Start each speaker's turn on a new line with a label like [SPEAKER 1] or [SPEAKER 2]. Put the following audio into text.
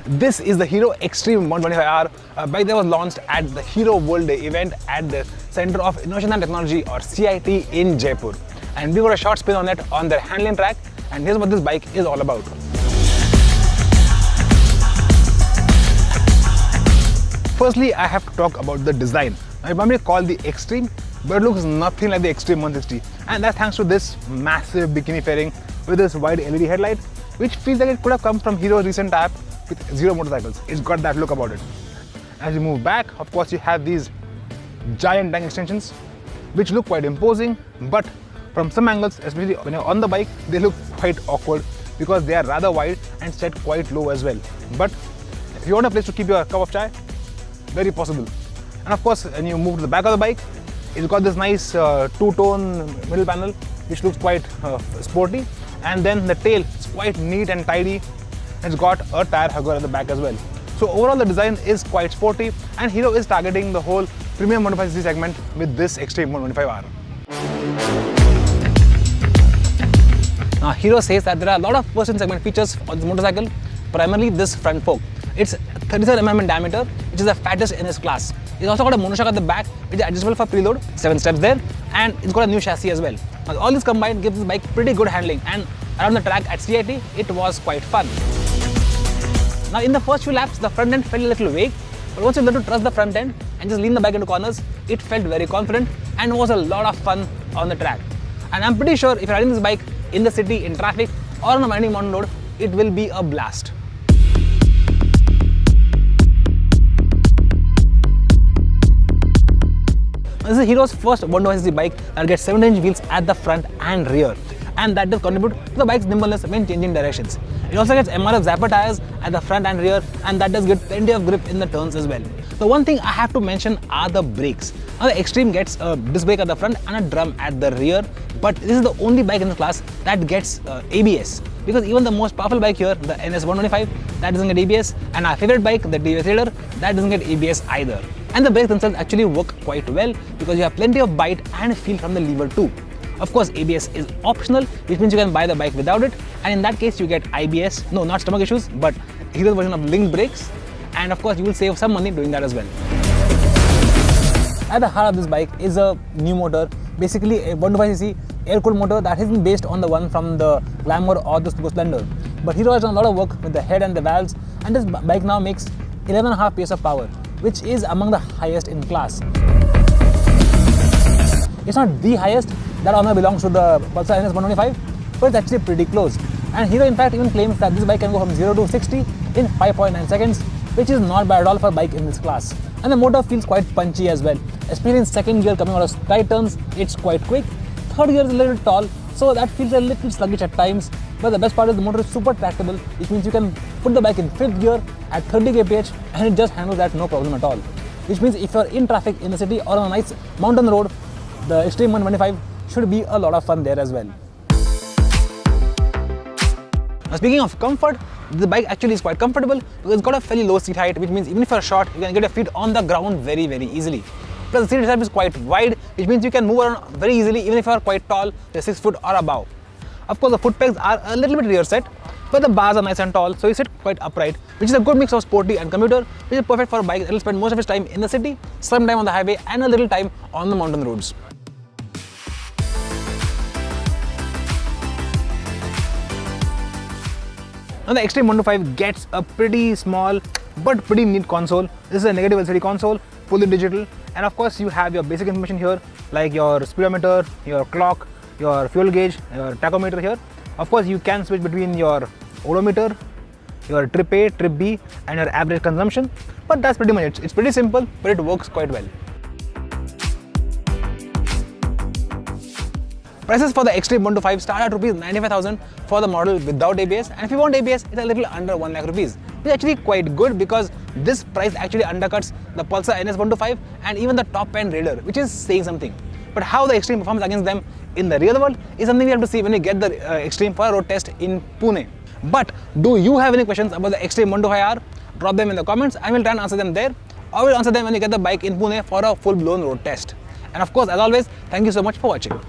[SPEAKER 1] This is the Hero Xtreme 125R, a bike that was launched at the Hero World Day event at the Center of Innovation and Technology, or CIT, in Jaipur. And we got a short spin on it on their handling track, and here's what this bike is all about. Firstly, I have to talk about the design. Now, it might be called the Xtreme, but it looks nothing like the Xtreme 160, and that's thanks to this massive bikini fairing with this wide LED headlight, which feels like it could have come from Hero's recent app with Zero motorcycles. It's got that look about it. As you move back, of course, you have these giant tank extensions, which look quite imposing, but from some angles, especially when you're on the bike, they look quite awkward because they are rather wide and set quite low as well. But if you want a place to keep your cup of chai, very possible. And of course, when you move to the back of the bike, it's got this nice two-tone middle panel, which looks quite sporty. And then the tail is quite neat and tidy. It's got a tire hugger at the back as well. So overall, the design is quite sporty, and Hero is targeting the whole premium 125cc segment with this Xtreme 125R. Now, Hero says that there are a lot of person segment features on this motorcycle, primarily this front fork. It's 37 mm in diameter, which is the fattest in its class. It's also got a monoshock at the back, which is adjustable for preload, 7 steps there, and it's got a new chassis as well. Now, all this combined gives this bike pretty good handling, and around the track at CIT, it was quite fun. Now, in the first few laps, the front end felt a little vague, but once you learn to trust the front end and just lean the bike into corners, it felt very confident and was a lot of fun on the track. And I'm pretty sure if you're riding this bike in the city, in traffic, or on a winding mountain road, it will be a blast. This is Hero's first 125cc bike that gets 7-inch wheels at the front and rear, and that does contribute to the bike's nimbleness when changing directions. It also gets MRF Zapper tires at the front and rear, and that does get plenty of grip in the turns as well. The one thing I have to mention are the brakes. Now, the Xtreme gets a disc brake at the front and a drum at the rear, but this is the only bike in the class that gets ABS, because even the most powerful bike here, the NS125, that doesn't get ABS, and our favorite bike, the TVS Raider, that doesn't get ABS either. And the brakes themselves actually work quite well because you have plenty of bite and feel from the lever too. Of course, ABS is optional, which means you can buy the bike without it, and in that case you get IBS, no, not stomach issues, but Hero's version of linked brakes, and of course you will save some money doing that as well. At the heart of this bike is a new motor, basically a 125cc air-cooled motor that isn't based on the one from the Glamour or the Super Splendor. But Hero has done a lot of work with the head and the valves, and this bike now makes 11.5 PS of power, which is among the highest in class. It's not the highest, that honor belongs to the Pulsar NS125, but it's actually pretty close. And Hero in fact even claims that this bike can go from 0 to 60 in 5.9 seconds, which is not bad at all for a bike in this class. And the motor feels quite punchy as well, especially in second gear coming out of tight turns, it's quite quick. Third gear is a little bit tall, so that feels a little sluggish at times, but the best part is the motor is super tractable, which means you can put the bike in 5th gear at 30 kph and it just handles that no problem at all. Which means if you're in traffic in the city or on a nice mountain road, the Xtreme 125 should be a lot of fun there as well. Now, speaking of comfort, the bike actually is quite comfortable because it's got a fairly low seat height, which means even if you're short, you can get your feet on the ground very easily. Plus, the seat itself is quite wide, which means you can move around very easily even if you're quite tall, you're 6 foot or above. Of course, the foot pegs are a little bit rear set, but the bars are nice and tall, so you sit quite upright, which is a good mix of sporty and commuter, which is perfect for a bike that will spend most of its time in the city, some time on the highway, and a little time on the mountain roads. Now, the Xtreme 125 gets a pretty small but pretty neat console. This is a negative LCD console, fully digital, and of course you have your basic information here like your speedometer, your clock, your fuel gauge, your tachometer here. Of course you can switch between your odometer, your trip A, trip B, and your average consumption, but that's pretty much it. It's pretty simple, but it works quite well. Prices for the Xtreme 125 start at Rs 95,000 for the model without ABS, and if you want ABS, it's a little under 1 lakh rupees. It's actually quite good because this price actually undercuts the Pulsar NS125 and even the top-end Raider, which is saying something. But how the Xtreme performs against them in the real world is something we have to see when we get the Xtreme for a road test in Pune. But do you have any questions about the Xtreme 125R? Drop them in the comments and we'll try and answer them there, or we'll answer them when we get the bike in Pune for a full-blown road test. And of course, as always, thank you so much for watching.